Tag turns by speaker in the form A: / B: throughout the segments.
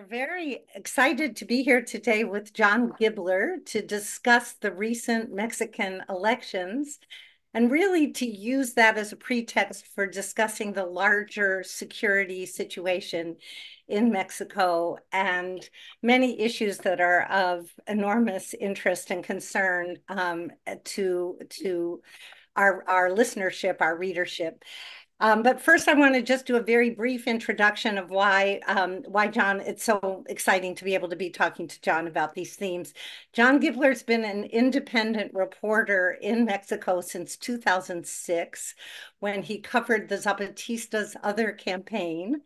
A: very excited to be here today with John Gibler to discuss the recent Mexican elections and really to use that as a pretext for discussing the larger security situation in Mexico and many issues that are of enormous interest and concern to our listenership, our readership. But first, I want to just do a very brief introduction of why John, it's so exciting to be able to be talking to John about these themes. John Gibler's been an independent reporter in Mexico since 2006, when he covered the Zapatistas' other campaign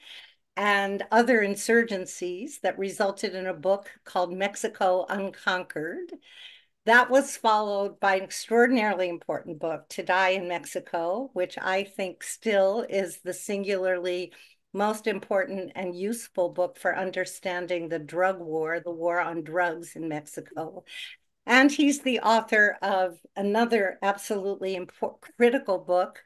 A: and other insurgencies that resulted in a book called Mexico Unconquered. That was followed by an extraordinarily important book, To Die in Mexico, which I think still is the singularly most important and useful book for understanding the drug war, the war on drugs in Mexico. And he's the author of another absolutely critical book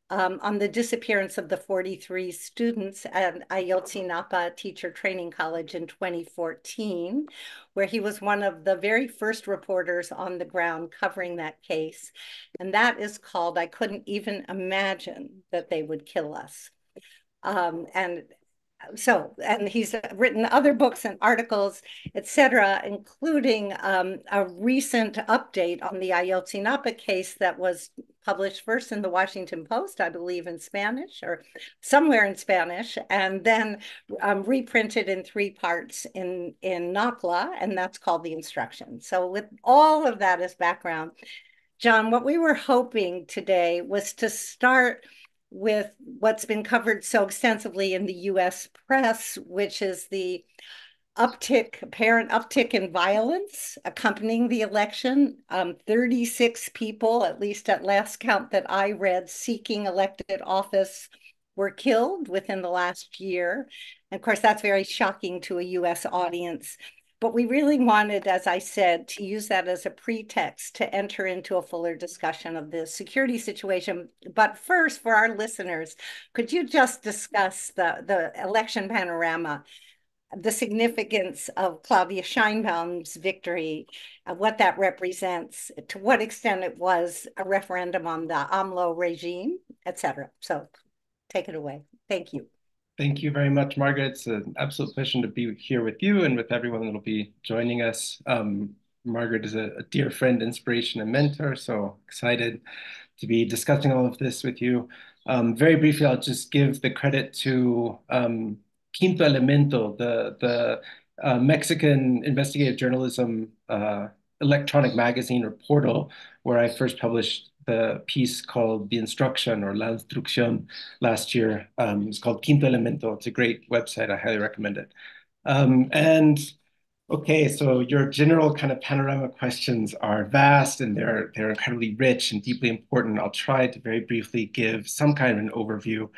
A: on the disappearance of the 43 students at Ayotzinapa Teacher Training College in 2014, where he was one of the very first reporters on the ground covering that case. And that is called I Couldn't Even Imagine That They Would Kill Us. And he's written other books and articles, etc., including a recent update on the Ayotzinapa case that was published first in the Washington Post, I believe, in Spanish or somewhere in Spanish, and then reprinted in 3 parts in NACLA, and that's called The Instruction. So with all of that as background, John, what we were hoping today was to start with what's been covered so extensively in the US press, which is the apparent uptick in violence accompanying the election. 36 people, at least at last count that I read, seeking elected office were killed within the last year. And of course, that's very shocking to a US audience. But we really wanted, as I said, to use that as a pretext to enter into a fuller discussion of the security situation. But first, for our listeners, could you just discuss the election panorama, the significance of Claudia Sheinbaum's victory, what that represents, to what extent it was a referendum on the AMLO regime, et cetera. So take it away. Thank you.
B: Thank you very much, Margaret. It's an absolute pleasure to be here with you and with everyone that will be joining us. Margaret is a dear friend, inspiration, and mentor, so excited to be discussing all of this with you. Very briefly, I'll just give the credit to Quinto Elemento, the Mexican investigative journalism electronic magazine or portal, where I first published the piece called The Instruction or La Instrucción last year. It's called Quinto Elemento. It's a great website. I highly recommend it. Okay, so your general kind of panorama questions are vast and they're incredibly rich and deeply important. I'll try to very briefly give some kind of an overview.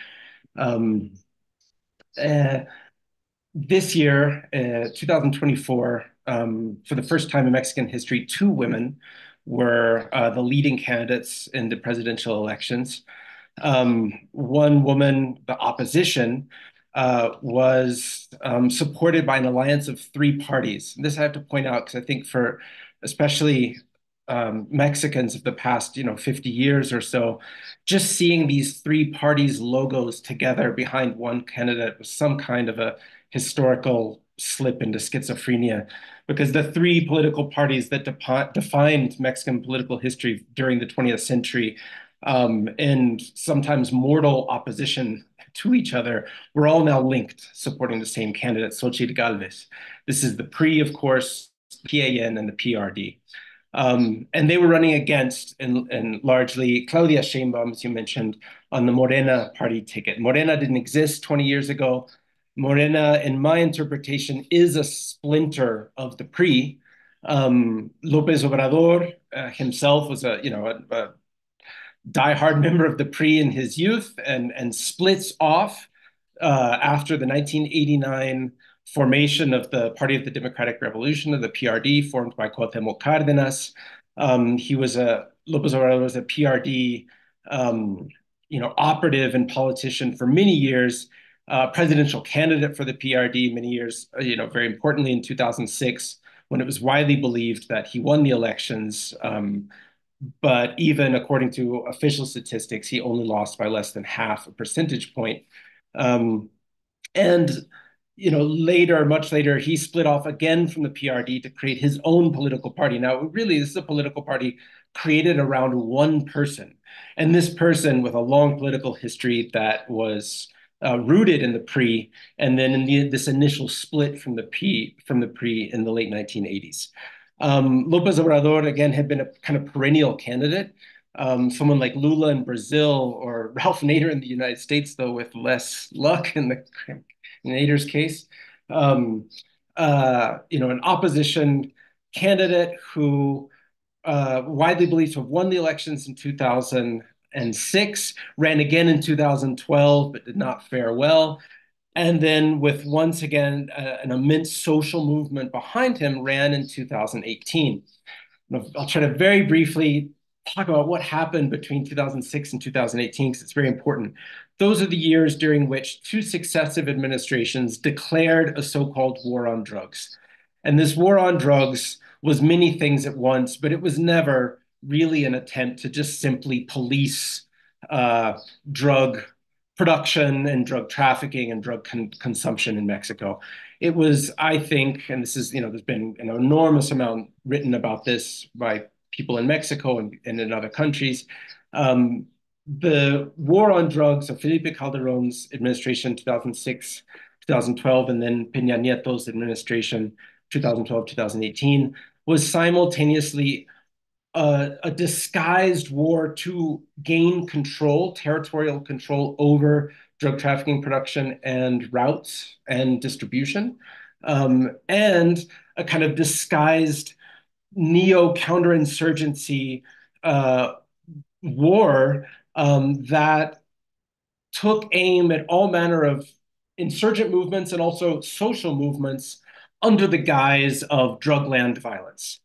B: This year, 2024, for the first time in Mexican history, 2 women were the leading candidates in the presidential elections. One woman, the opposition, was supported by an alliance of 3 parties. And this I have to point out because I think for especially Mexicans of the past, 50 years or so, just seeing these 3 parties' logos together behind one candidate was some kind of a historical slip into schizophrenia, because the 3 political parties that defined Mexican political history during the 20th century in sometimes mortal opposition to each other were all now linked, supporting the same candidate, Xochitl Galvez. This is the PRI, of course, the PAN, and the PRD. And they were running against, and largely, Claudia Sheinbaum, as you mentioned, on the Morena party ticket. Morena didn't exist 20 years ago. Morena, in my interpretation, is a splinter of the PRI. López Obrador himself was a diehard member of the PRI in his youth and splits off after the 1989 formation of the Party of the Democratic Revolution, of the PRD, formed by Cuauhtémoc Cárdenas. López Obrador was a PRD operative and politician for many years. presidential candidate for the PRD many years, very importantly in 2006, when it was widely believed that he won the elections. But even according to official statistics, he only lost by less than half a percentage point. Um, and later, much later, he split off again from the PRD to create his own political party. Now, really, this is a political party created around one person. And this person with a long political history that was rooted in the pre, and then in this initial split from the pre in the late 1980s. López Obrador, again, had been a kind of perennial candidate. Someone like Lula in Brazil or Ralph Nader in the United States, though with less luck in Nader's case. An opposition candidate who widely believed to have won the elections in 2006, ran again in 2012, but did not fare well. And then, with once again an immense social movement behind him, ran in 2018. I'll try to very briefly talk about what happened between 2006 and 2018 because it's very important. Those are the years during which two successive administrations declared a so-called war on drugs. And this war on drugs was many things at once, but it was never really an attempt to just simply police drug production and drug trafficking and drug consumption in Mexico. It was, I think, and this is, there's been an enormous amount written about this by people in Mexico and in other countries. The war on drugs of Felipe Calderón's administration, 2006, 2012, and then Peña Nieto's administration, 2012, 2018, was simultaneously a disguised war to gain control, territorial control over drug trafficking production and routes and distribution, and a kind of disguised neo-counterinsurgency war that took aim at all manner of insurgent movements and also social movements under the guise of drug land violence.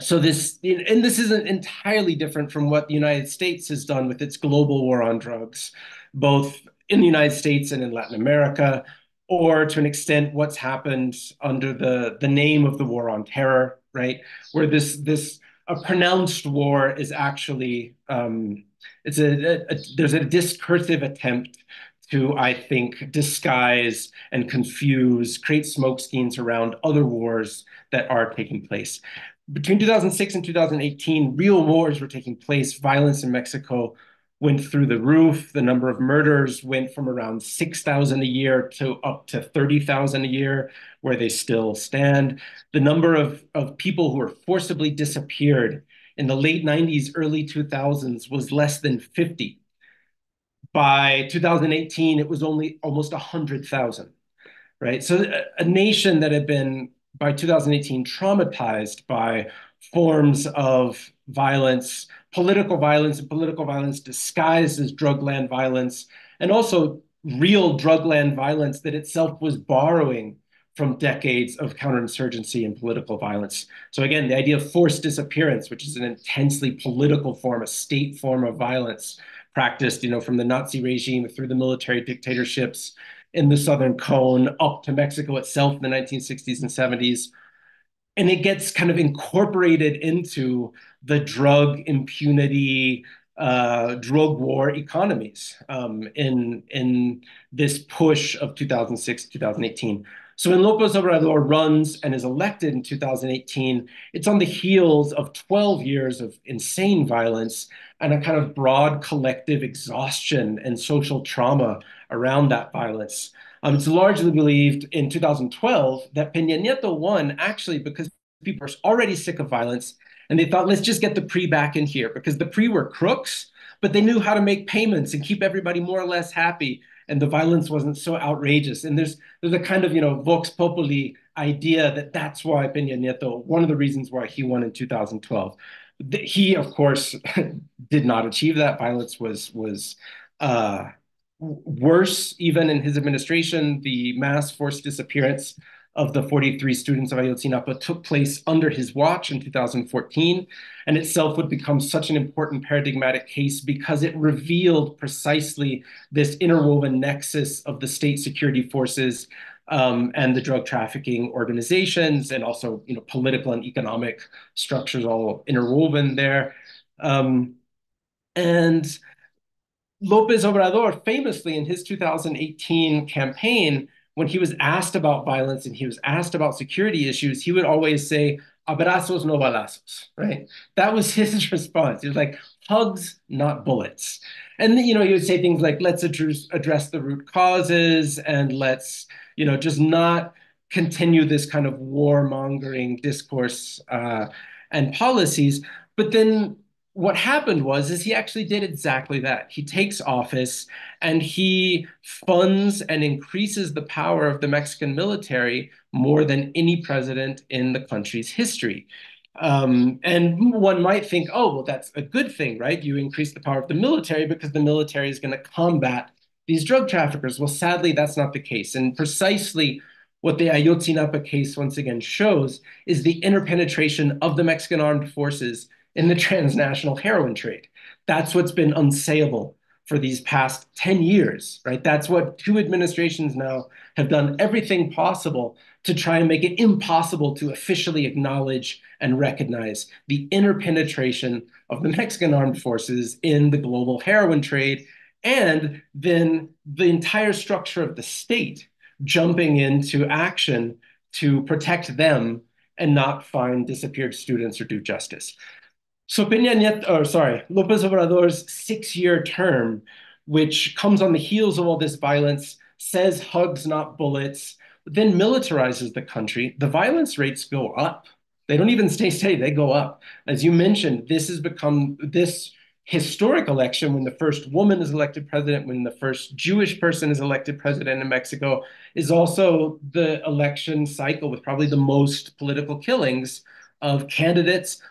B: So this isn't entirely different from what the United States has done with its global war on drugs, both in the United States and in Latin America, or to an extent what's happened under the name of the war on terror, right? Where this a pronounced war is actually there's a discursive attempt to, I think, disguise and confuse, create smokescreens around other wars that are taking place. Between 2006 and 2018, real wars were taking place. Violence in Mexico went through the roof. The number of murders went from around 6,000 a year to up to 30,000 a year, where they still stand. The number of people who were forcibly disappeared in the late 90s, early 2000s was less than 50. By 2018, it was only almost 100,000, right? So a nation that had been, by 2018, traumatized by forms of violence, and political violence disguised as drug land violence, and also real drug land violence that itself was borrowing from decades of counterinsurgency and political violence. So again, the idea of forced disappearance, which is an intensely political form, a state form of violence practiced, from the Nazi regime through the military dictatorships in the Southern Cone up to Mexico itself in the 1960s and 70s. And it gets kind of incorporated into the drug impunity, drug war economies in this push of 2006, 2018. So when López Obrador runs and is elected in 2018, it's on the heels of 12 years of insane violence and a kind of broad collective exhaustion and social trauma around that violence. It's largely believed in 2012 that Peña Nieto won actually because people are already sick of violence and they thought, let's just get the PRI back in here because the PRI were crooks, but they knew how to make payments and keep everybody more or less happy. And the violence wasn't so outrageous. And there's a kind of, vox populi idea that that's why Peña Nieto, one of the reasons why he won in 2012. He, of course, did not achieve that. Violence was worse even in his administration. The mass forced disappearance of the 43 students of Ayotzinapa took place under his watch in 2014, and itself would become such an important paradigmatic case because it revealed precisely this interwoven nexus of the state security forces and the drug trafficking organizations, and also, political and economic structures all interwoven there. And López Obrador, famously in his 2018 campaign, when he was asked about violence and he was asked about security issues, he would always say, abrazos no balazos, right? That was his response. He was like, hugs, not bullets. And, he would say things like, let's address the root causes, and let's, just not continue this kind of warmongering discourse and policies. But then what happened is he actually did exactly that. He takes office and he funds and increases the power of the Mexican military more than any president in the country's history. And one might think, oh, well, that's a good thing, right? You increase the power of the military because the military is going to combat these drug traffickers. Well, sadly, that's not the case. And precisely what the Ayotzinapa case once again shows is the interpenetration of the Mexican armed forces in the transnational heroin trade. That's what's been unsayable for these past 10 years, right? That's what two administrations now have done everything possible to try and make it impossible to officially acknowledge and recognize the interpenetration of the Mexican armed forces in the global heroin trade, and then the entire structure of the state jumping into action to protect them and not find disappeared students or do justice. So López Obrador's 6-year term, which comes on the heels of all this violence, says hugs, not bullets, then militarizes the country. The violence rates go up. They don't even stay steady, they go up. As you mentioned, this has become this historic election when the first woman is elected president, when the first Jewish person is elected president in Mexico, is also the election cycle with probably the most political killings of candidates'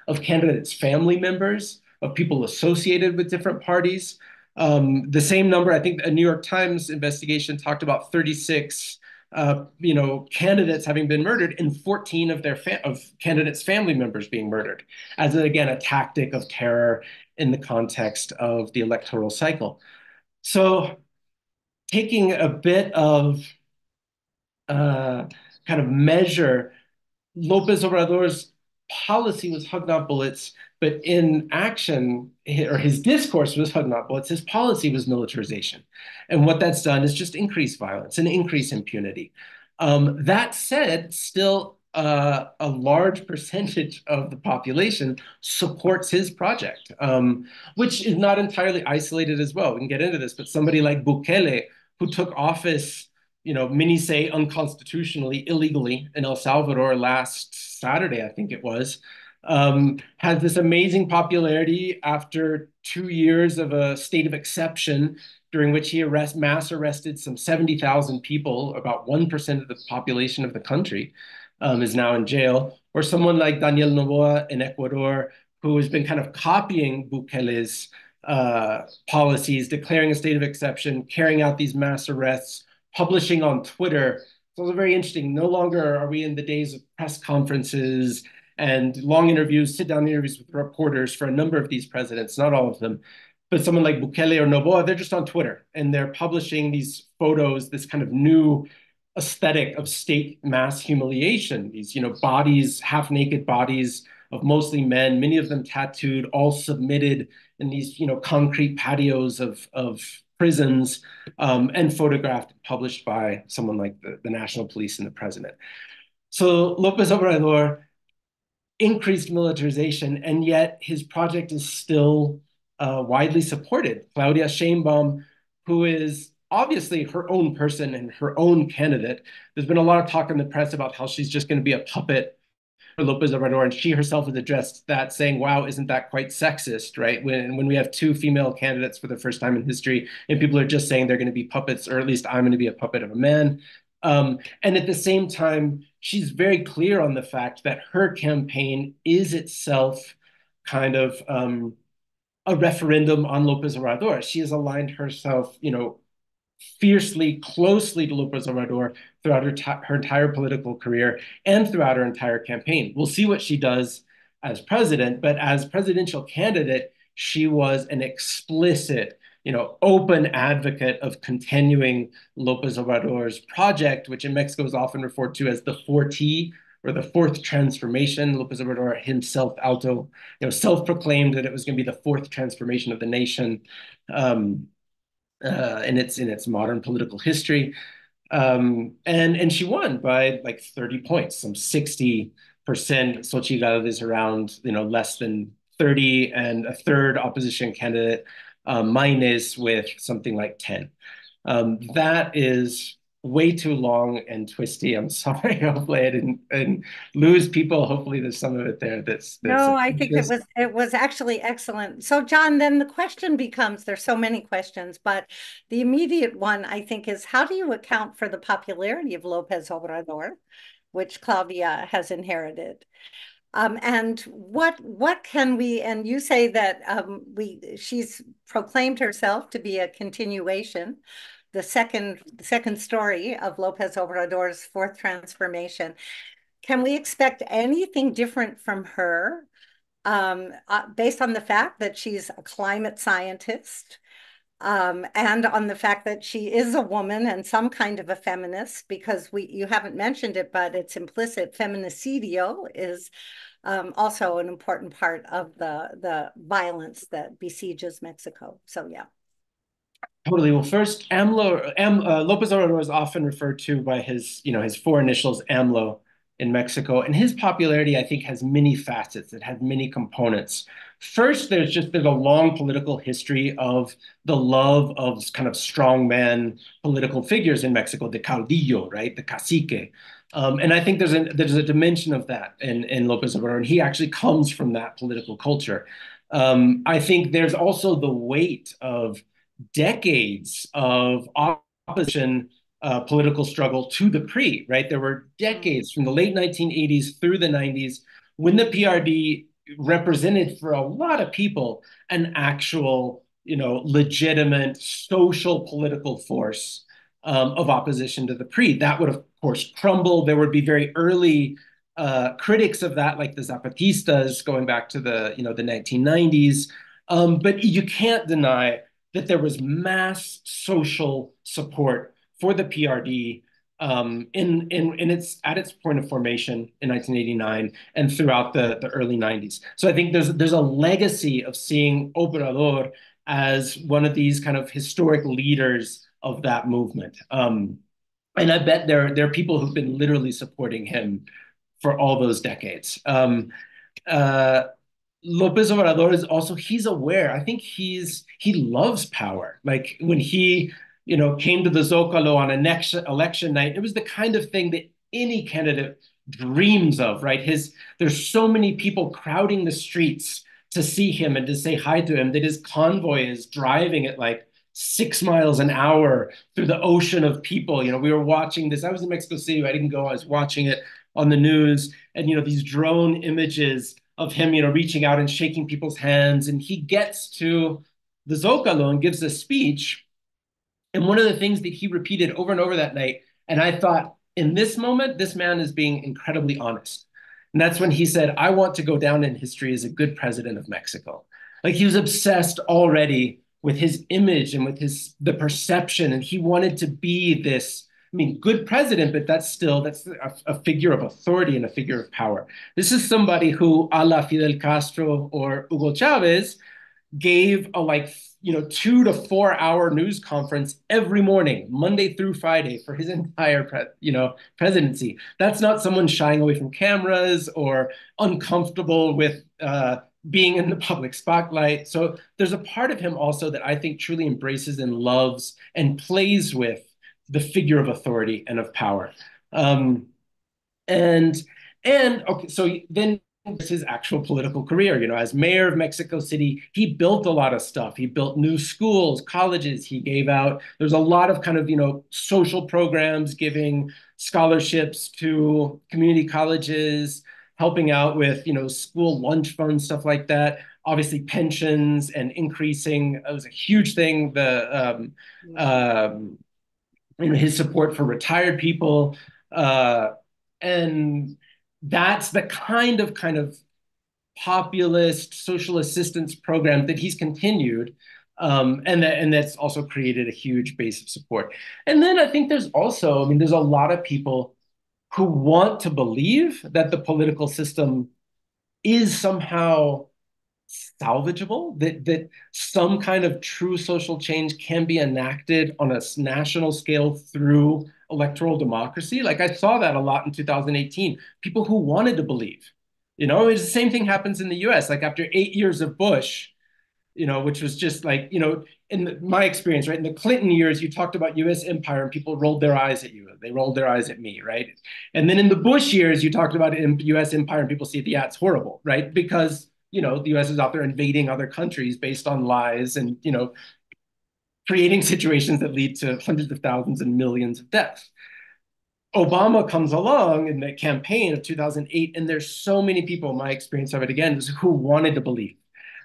B: family members, of people associated with different parties. The same number, I think a New York Times investigation talked about 36 candidates having been murdered, and 14 of candidates' family members being murdered, as again a tactic of terror in the context of the electoral cycle. So, taking a bit of kind of measure, López Obrador's policy was hug not bullets, but in action, or his discourse was hug not bullets, his policy was militarization. And what that's done is just increase violence and increase impunity. That said, still a large percentage of the population supports his project, which is not entirely isolated as well. We can get into this, but somebody like Bukele, who took office, many say unconstitutionally, illegally in El Salvador last Saturday, I think it was, had this amazing popularity after 2 years of a state of exception, during which he mass arrested some 70,000 people, about 1% of the population of the country, is now in jail. Or someone like Daniel Noboa in Ecuador, who has been kind of copying Bukele's policies, declaring a state of exception, carrying out these mass arrests, publishing on Twitter. So it's very interesting. No longer are we in the days of press conferences and long interviews, sit-down interviews with reporters for a number of these presidents, not all of them. But someone like Bukele or Noboa, they're just on Twitter, and they're publishing these photos, this kind of new aesthetic of state mass humiliation, these, bodies, half-naked bodies of mostly men, many of them tattooed, all submitted in these, concrete patios of prisons, and photographed and published by someone like the national police and the president. So López Obrador increased militarization, and yet his project is still widely supported. Claudia Sheinbaum, who is obviously her own person and her own candidate, there's been a lot of talk in the press about how she's just going to be a puppet for López Obrador, and she herself has addressed that, saying, wow, isn't that quite sexist, right? When we have two female candidates for the first time in history, and people are just saying they're going to be puppets, or at least I'm going to be a puppet of a man. And at the same time, she's very clear on the fact that her campaign is itself kind of a referendum on López Obrador. She has aligned herself, fiercely, closely to López Obrador throughout her entire political career and throughout her entire campaign. We'll see what she does as president, but as presidential candidate, she was an explicit, open advocate of continuing López Obrador's project, which in Mexico is often referred to as the 4T, or the fourth transformation. López Obrador himself self-proclaimed that it was going to be the fourth transformation of the nation. In its modern political history. And she won by like 30 points, some 60%. Xochitl is around, less than 30, and a third opposition candidate, Maynes, with something like 10. That is way too long and twisty. I'm sorry. Hopefully I didn't lose people. Hopefully there's some of it there that's
A: No, I think it was actually excellent. So, John, then the question becomes, there's so many questions, but the immediate one I think is, how do you account for the popularity of López Obrador, which Claudia has inherited? And what can we, and you say that she's proclaimed herself to be a continuation, the second story of López Obrador's fourth transformation. Can we expect anything different from her, based on the fact that she's a climate scientist, and on the fact that she is a woman and some kind of a feminist? Because you haven't mentioned it, but it's implicit. Feminicidio is also an important part of the violence that besieges Mexico. So yeah.
B: Totally. Well, first, López Obrador is often referred to by his four initials, AMLO, in Mexico, and his popularity, I think, has many facets. It has many components. First, there's a long political history of the love of kind of strongman political figures in Mexico, the caudillo, right, the cacique. And I think there's a dimension of that in López Obrador, and he actually comes from that political culture. I think there's also the weight of decades of opposition political struggle to the PRI, right? There were decades from the late 1980s through the 90s when the PRD represented for a lot of people an actual, legitimate social political force of opposition to the PRI. That would, of course, crumble. There would be very early critics of that, like the Zapatistas, going back to the 1990s. But you can't deny that there was mass social support for the PRD at its point of formation in 1989 and throughout the early 90s. So I think there's a legacy of seeing Obrador as one of these kind of historic leaders of that movement. And I bet there are people who've been literally supporting him for all those decades. Uh, López Obrador is also, he's aware. I think he loves power. Like when he, came to the Zócalo on election night, it was the kind of thing that any candidate dreams of, right? There's so many people crowding the streets to see him and to say hi to him that his convoy is driving at like 6 miles an hour through the ocean of people. We were watching this. I was in Mexico City. I didn't go. I was watching it on the news, and these drone images of him, reaching out and shaking people's hands. And he gets to the Zócalo and gives a speech. And one of the things that he repeated over and over that night, and I thought, in this moment, this man is being incredibly honest. And that's when he said, I want to go down in history as a good president of Mexico. Like he was obsessed already with his image and with the perception. And he wanted to be this, good president, but that's a figure of authority and a figure of power. This is somebody who, a la Fidel Castro or Hugo Chavez, gave a 2 to 4 hour news conference every morning, Monday through Friday, for his entire presidency. That's not someone shying away from cameras or uncomfortable with being in the public spotlight. So there's a part of him also that I think truly embraces and loves and plays with the figure of authority and of power. And okay, so then his actual political career. As mayor of Mexico City, he built a lot of stuff. He built new schools, colleges. He gave out, there's a lot of kind of, social programs, giving scholarships to community colleges, helping out with, school lunch funds, stuff like that. Obviously, pensions and increasing, it was a huge thing. his support for retired people, uh, and that's the kind of populist social assistance program that he's continued. And that's also created a huge base of support. And then I think there's also, I mean, there's a lot of people who want to believe that the political system is somehow salvageable, that some kind of true social change can be enacted on a national scale through electoral democracy. Like I saw that a lot in 2018. People who wanted to believe, it's the same thing happens in the US. Like after 8 years of Bush, which was just like, in my experience, right? In the Clinton years, you talked about US empire and people rolled their eyes at you. They rolled their eyes at me, right? And then in the Bush years, you talked about US empire and people see, yeah, it's horrible, right? Because, the US is out there invading other countries based on lies and, creating situations that lead to hundreds of thousands and millions of deaths. Obama comes along in the campaign of 2008, and there's so many people, my experience of it again, who wanted to believe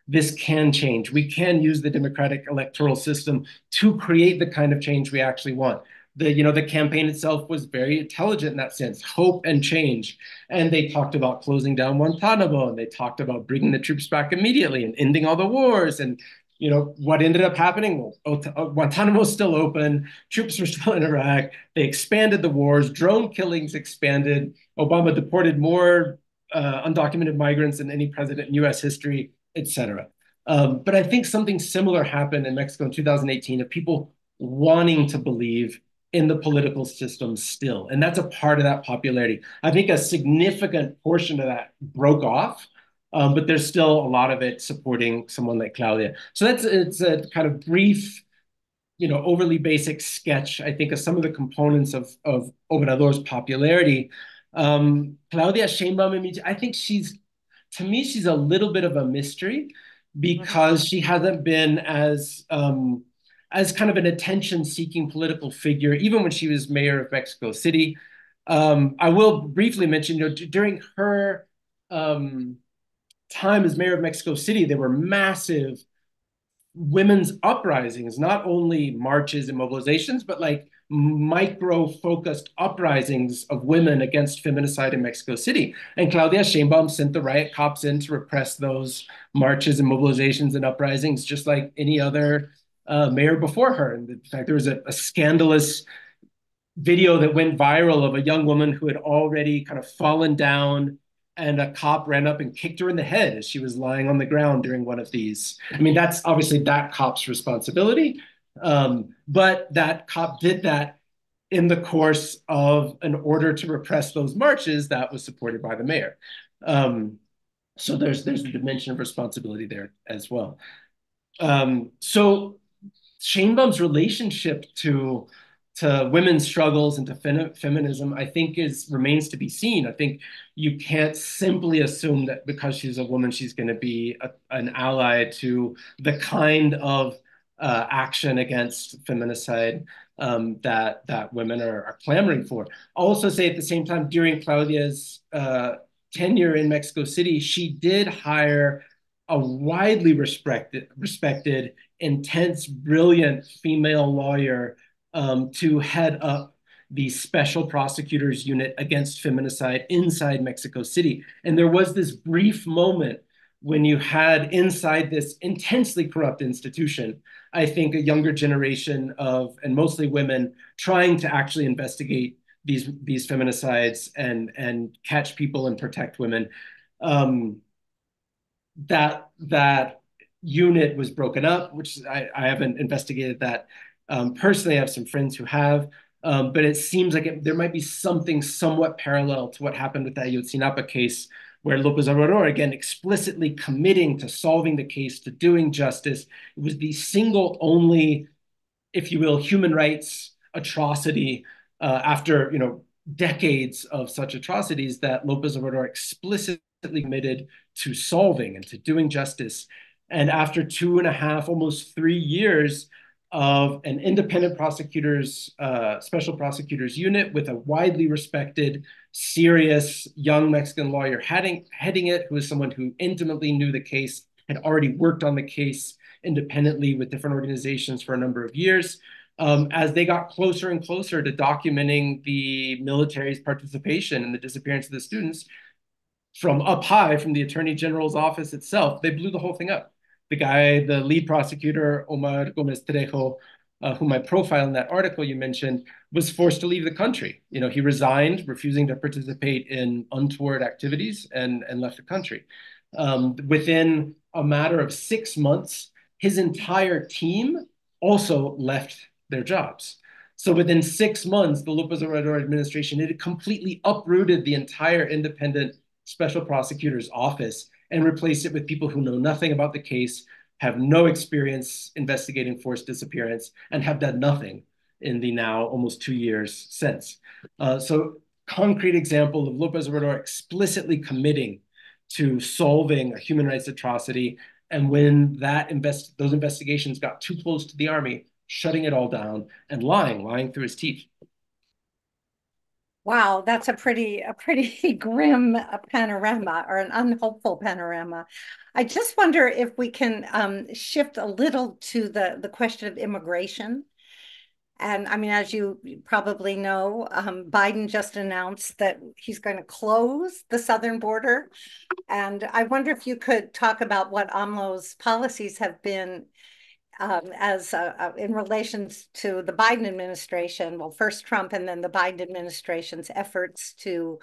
B: this can change. We can use the democratic electoral system to create the kind of change we actually want. The campaign itself was very intelligent in that sense, hope and change. And they talked about closing down Guantanamo, and they talked about bringing the troops back immediately and ending all the wars. And what ended up happening? Well, Guantanamo's still open, troops were still in Iraq. They expanded the wars, drone killings expanded. Obama deported more undocumented migrants than any president in U.S. history, etc. But I think something similar happened in Mexico in 2018 of people wanting to believe in the political system still. And that's a part of that popularity. I think a significant portion of that broke off, but there's still a lot of it supporting someone like Claudia. So it's a kind of brief, overly basic sketch, I think, of some of the components of Obrador's popularity. Claudia Sheinbaum, I think to me, she's a little bit of a mystery because she hasn't been as kind of an attention-seeking political figure, even when she was mayor of Mexico City. I will briefly mention, during her time as mayor of Mexico City, there were massive women's uprisings, not only marches and mobilizations, but like micro-focused uprisings of women against feminicide in Mexico City. And Claudia Sheinbaum sent the riot cops in to repress those marches and mobilizations and uprisings, just like any other mayor before her. And in fact, there was a scandalous video that went viral of a young woman who had already kind of fallen down, and a cop ran up and kicked her in the head as she was lying on the ground during one of these. I mean, that's obviously that cop's responsibility, but that cop did that in the course of an order to repress those marches that was supported by the mayor. So there's a dimension of responsibility there as well. So Sheinbaum's relationship to women's struggles and to feminism, I think, remains to be seen. I think you can't simply assume that because she's a woman, she's going to be an ally to the kind of action against feminicide that women are clamoring for. I'll also say at the same time, during Claudia's tenure in Mexico City, she did hire a widely respected, intense, brilliant female lawyer to head up the special prosecutors unit against feminicide inside Mexico City. And there was this brief moment when you had inside this intensely corrupt institution, I think, a younger generation and mostly women trying to actually investigate these feminicides and catch people and protect women. That unit was broken up, which I haven't investigated that personally. I have some friends who have, but it seems like there might be something somewhat parallel to what happened with the Ayotzinapa case, where López Obrador, again, explicitly committing to solving the case, to doing justice. It was the single only, if you will, human rights atrocity after decades of such atrocities that López Obrador explicitly committed to solving and to doing justice. And after 2.5, almost 3 years of an independent special prosecutors unit with a widely respected, serious young Mexican lawyer heading it, who was someone who intimately knew the case, had already worked on the case independently with different organizations for a number of years. as they got closer and closer to documenting the military's participation in the disappearance of the students, from up high, from the Attorney General's office itself, they blew the whole thing up. The guy, the lead prosecutor, Omar Gomez Trejo, whom I profile in that article you mentioned, was forced to leave the country. He resigned, refusing to participate in untoward activities, and left the country. Within a matter of 6 months, his entire team also left their jobs. So within 6 months, the López Obrador administration had completely uprooted the entire independent special prosecutor's office and replaced it with people who know nothing about the case, have no experience investigating forced disappearance, and have done nothing in the now almost 2 years since. So concrete example of López Obrador explicitly committing to solving a human rights atrocity. And when those investigations got too close to the army, shutting it all down and lying through his teeth.
A: Wow, that's a pretty grim panorama, or an unhopeful panorama. I just wonder if we can shift a little to the question of immigration. And I mean, as you probably know, Biden just announced that he's going to close the southern border. And I wonder if you could talk about what AMLO's policies have been as in relation to the Biden administration, well, first Trump and then the Biden administration's efforts to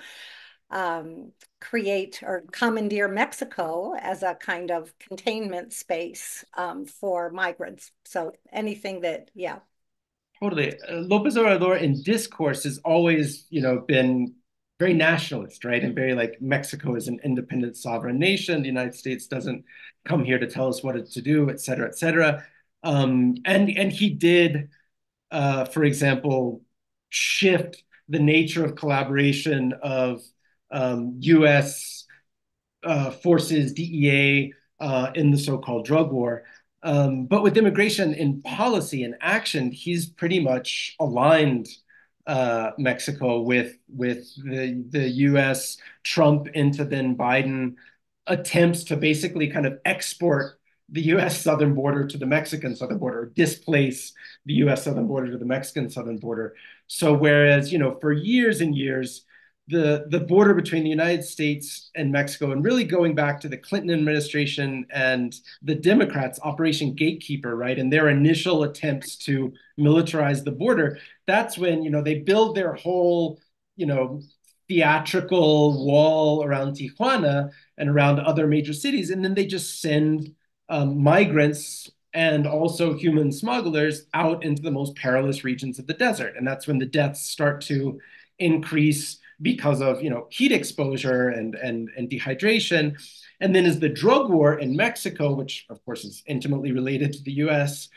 A: create or commandeer Mexico as a kind of containment space for migrants. So anything that, yeah.
B: Totally. López Obrador in discourse has always, been very nationalist, right? And very like Mexico is an independent sovereign nation. The United States doesn't come here to tell us what to do, et cetera, et cetera. And he did, for example, shift the nature of collaboration of U.S. Forces, DEA, in the so-called drug war. But with immigration in policy and action, he's pretty much aligned Mexico with the U.S. Trump into then Biden attempts to basically kind of export the U.S. southern border to the Mexican southern border, displace the U.S. southern border to the Mexican southern border. So whereas, for years and years, the border between the United States and Mexico, and really going back to the Clinton administration and the Democrats' Operation Gatekeeper, right, and their initial attempts to militarize the border, that's when, they build their whole, theatrical wall around Tijuana and around other major cities, and then they just send migrants and also human smugglers out into the most perilous regions of the desert. And that's when the deaths start to increase because of heat exposure and dehydration. And then as the drug war in Mexico, which of course is intimately related to the US,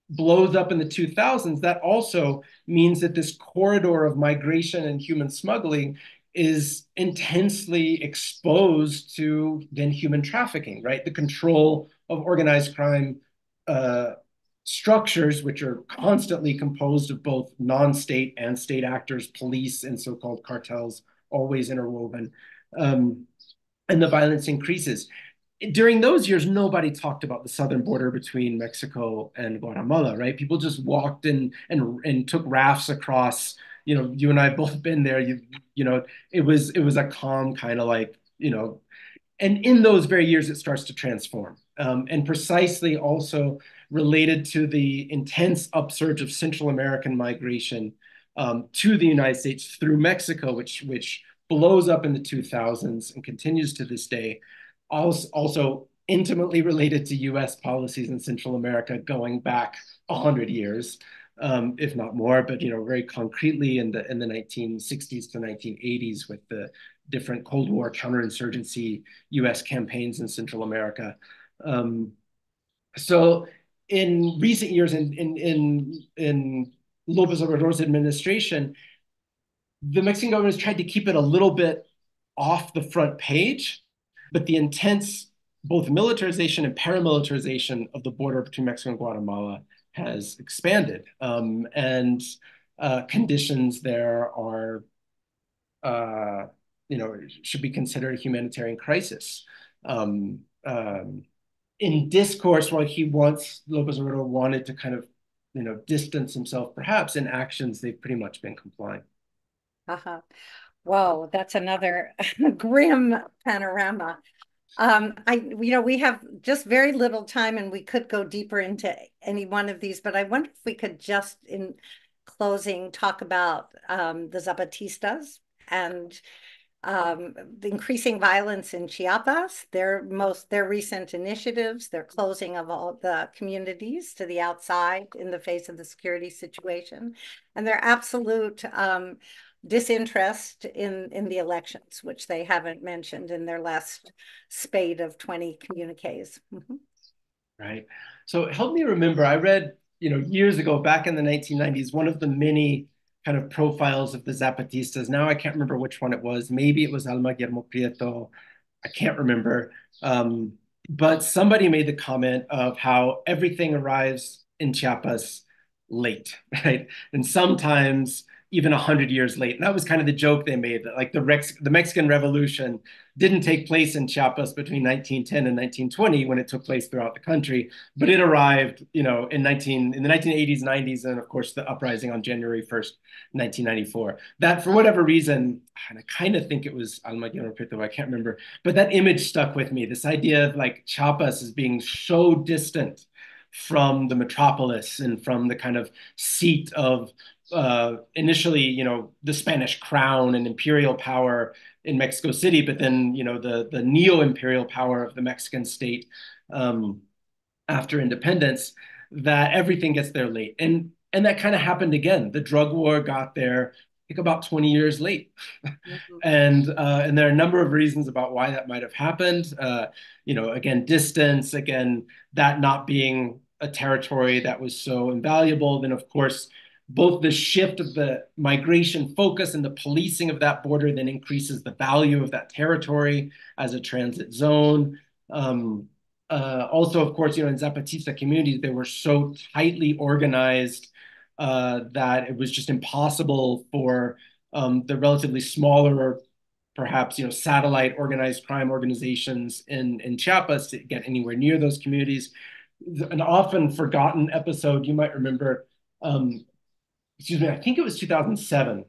B: blows up in the 2000s, that also means that this corridor of migration and human smuggling is intensely exposed to then human trafficking, right? The control of organized crime structures, which are constantly composed of both non-state and state actors, police and so-called cartels, always interwoven, and the violence increases. During those years, nobody talked about the southern border between Mexico and Guatemala, right? People just walked in and took rafts across. You and I have both been there. It was a calm kind of like, and in those very years, it starts to transform. And precisely also related to the intense upsurge of Central American migration to the United States through Mexico, which blows up in the 2000s and continues to this day. Also intimately related to US policies in Central America going back 100 years, if not more, but very concretely in the 1960s to 1980s with the different Cold War counterinsurgency US campaigns in Central America. So in recent years in López Obrador's administration, the Mexican government has tried to keep it a little bit off the front page, but the intense both militarization and paramilitarization of the border between Mexico and Guatemala has expanded. And conditions there are, should be considered a humanitarian crisis. In discourse, while López Obrador wanted to kind of distance himself, perhaps in actions, they've pretty much been complying.
A: Uh-huh. Whoa, that's another grim panorama. We have just very little time and we could go deeper into any one of these, but I wonder if we could just in closing talk about the Zapatistas and the increasing violence in Chiapas, their recent initiatives, their closing of all the communities to the outside in the face of the security situation, and their absolute disinterest in the elections, which they haven't mentioned in their last spate of 20 communiques. Mm-hmm.
B: Right. So help me remember, I read, years ago, back in the 1990s, one of the many kind of profiles of the Zapatistas. Now I can't remember which one it was. Maybe it was Alma Guillermo Prieto. I can't remember. Um, but somebody made the comment of how everything arrives in Chiapas late, right? And sometimes even 100 years late. And that was kind of the joke they made, that like the Mexican Revolution didn't take place in Chiapas between 1910 and 1920 when it took place throughout the country, but it arrived, in the 1980s, 90s, and of course the uprising on January 1st, 1994. That for whatever reason, and I kind of think it was Alma Guillermo, I can't remember, but that image stuck with me. This idea of like Chiapas as being so distant from the metropolis and from the kind of seat of initially, the Spanish crown and imperial power in Mexico City, but then, the neo-imperial power of the Mexican state um, after independence, that everything gets there late. And that kind of happened again. The drug war got there, I think, about 20 years late.
A: Mm-hmm.
B: And there are a number of reasons about why that might have happened. Again, distance, again, that not being a territory that was so invaluable. Then, of course, both the shift of the migration focus and the policing of that border then increases the value of that territory as a transit zone. Also, of course, in Zapatista communities, they were so tightly organized that it was just impossible for the relatively smaller, perhaps, satellite organized crime organizations in Chiapas to get anywhere near those communities. An often forgotten episode you might remember, excuse me, I think it was 2007,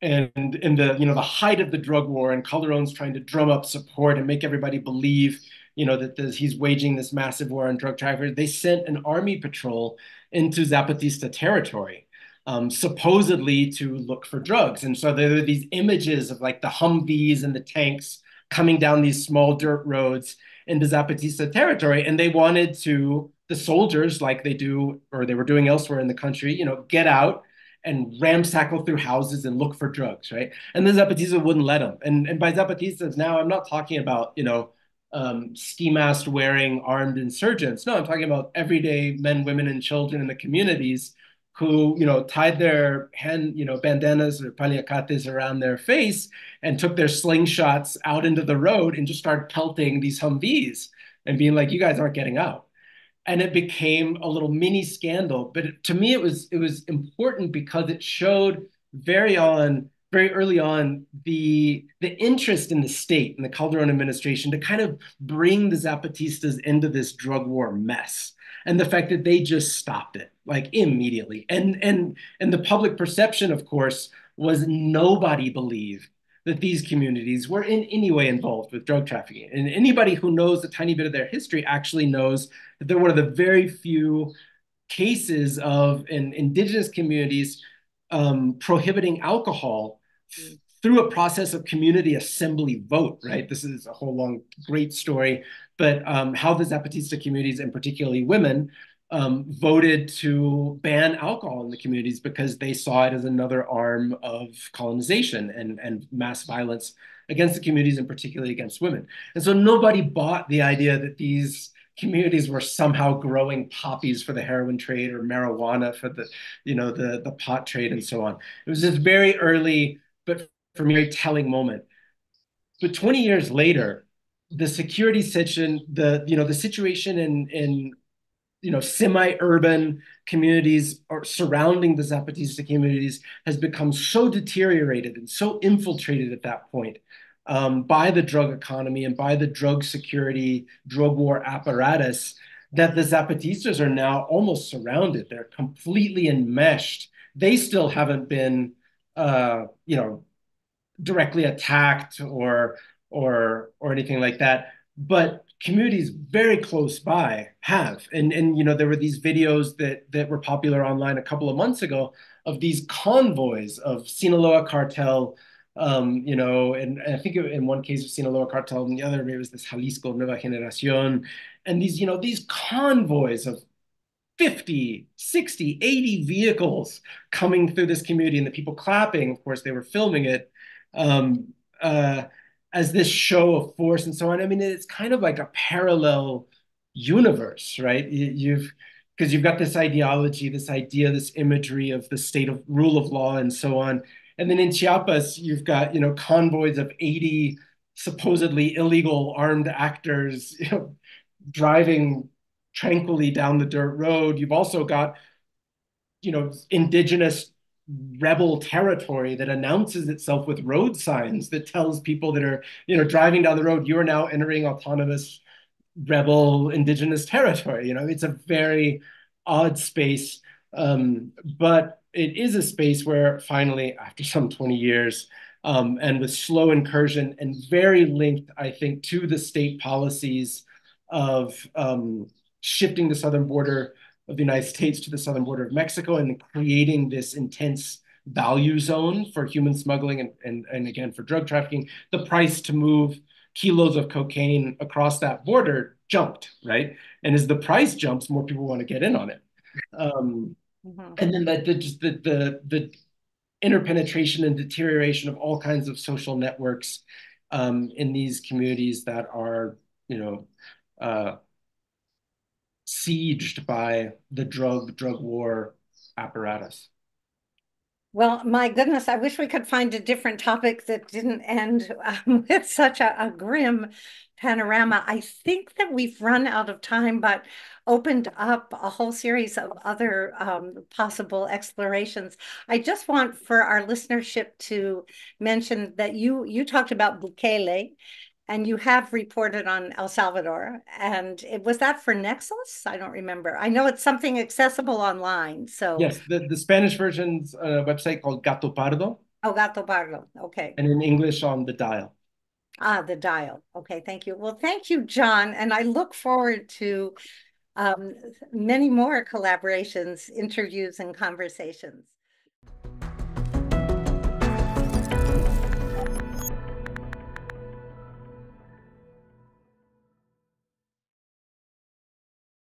B: and in the height of the drug war, and Calderon's trying to drum up support and make everybody believe that he's waging this massive war on drug traffickers. They sent an army patrol into Zapatista territory, supposedly to look for drugs. And so there are these images of like the Humvees and the tanks coming down these small dirt roads into Zapatista territory, and they wanted the soldiers, like they do or they were doing elsewhere in the country, get out and ramshackle through houses and look for drugs, right? And the Zapatistas wouldn't let them. And by Zapatistas now, I'm not talking about, ski mask wearing armed insurgents. No, I'm talking about everyday men, women, and children in the communities who, tied their bandanas or paliacates around their face and took their slingshots out into the road and just started pelting these Humvees and being like, you guys aren't getting out. And it became a little mini scandal. But to me, it was important because it showed very early on the interest in the state and the Calderon administration to kind of bring the Zapatistas into this drug war mess, and the fact that they just stopped it like immediately. And the public perception, of course, was nobody believed that these communities were in any way involved with drug trafficking. And anybody who knows a tiny bit of their history actually knows that they're one of the very few cases of in indigenous communities prohibiting alcohol through a process of community assembly vote, right? This is a whole long, great story, but how the Zapatista communities, and particularly women, voted to ban alcohol in the communities because they saw it as another arm of colonization and mass violence against the communities, and particularly against women. And so nobody bought the idea that these communities were somehow growing poppies for the heroin trade or marijuana for the pot trade and so on. It was this very early, but for me, very telling moment. But 20 years later, the security situation, the situation in semi-urban communities or surrounding the Zapatista communities has become so deteriorated and so infiltrated at that point by the drug economy and by the drug security, drug war apparatus that the Zapatistas are now almost surrounded. They're completely enmeshed. They still haven't been, you know, directly attacked or anything like that. But communities very close by have. And you know, there were these videos that were popular online a couple of months ago of these convoys of Sinaloa cartel. You know, and I think in one case of Sinaloa cartel, and the other it was this Jalisco Nueva Generación, and these, you know, these convoys of 50, 60, 80 vehicles coming through this community and the people clapping. Of course, they were filming it um, uh, as this show of force and so on. I mean, it's kind of like a parallel universe, right? You've because you've got this ideology, this idea, this imagery of the state of rule of law and so on. And then in Chiapas, you've got, you know, convoys of 80 supposedly illegal armed actors, you know, driving tranquilly down the dirt road. You've also got, you know, indigenous rebel territory that announces itself with road signs that tells people that are, you know, driving down the road, you are now entering autonomous rebel indigenous territory. You know, it's a very odd space, but it is a space where finally, after some 20 years, and with slow incursion and very linked, I think, to the state policies of shifting the southern border of the United States to the southern border of Mexico and creating this intense value zone for human smuggling and again for drug trafficking, the price to move kilos of cocaine across that border jumped, right? And as the price jumps, more people want to get in on it. Um,
A: Mhm.
B: and then just the interpenetration and deterioration of all kinds of social networks in these communities that are, you know, uh, sieged by the drug war apparatus.
A: Well, my goodness, I wish we could find a different topic that didn't end with such a grim panorama. I think that we've run out of time, but opened up a whole series of other possible explorations. I just want for our listenership to mention that you talked about Bukele, and you have reported on El Salvador. And was that for Nexus? I don't remember. I know it's something accessible online. So,
B: Yes, the Spanish version's website called Gato Pardo,
A: oh, Gato Barlo. Okay.
B: and in English on the Dial.
A: Ah, the dial. Okay, thank you. Well, thank you, John. And I look forward to um, many more collaborations, interviews, and conversations.